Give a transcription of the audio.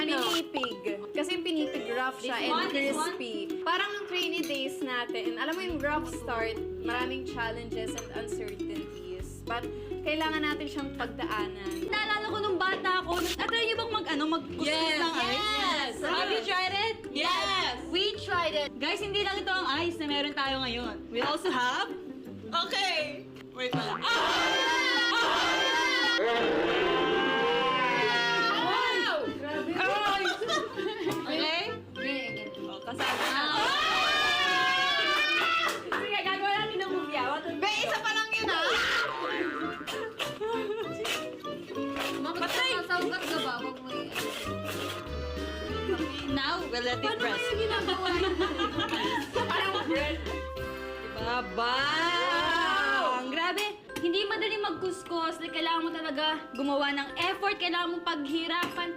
Pinipig. Kasi yung pinipig rough siya and crispy. Parang nung trainee days natin, alam mo yung rough start, maraming challenges and uncertainties. But kailangan natin siyang pagdaanan. Naalala ko nung bata ako, at-try niyo bang mag-kuskus ng ice? Yes! Have you tried it? Yes! We tried it. Guys, hindi lang ito ang ice na meron tayo ngayon. We also have... Okay! Wait lang. Wow! Okay? Oh, kasama na. Sige, gagawa natin ng move yaw. Be, isa pa lang yun ah! Patay! Masaugat ka ba? Huwag mo Now, we'll let it press. ginagawa? Parang bread. Diba? Bang! Grabe! Hindi madaling magkuskus. Like, kailangan mo talaga gumawa ng effort. Kailangan mo paghirapan.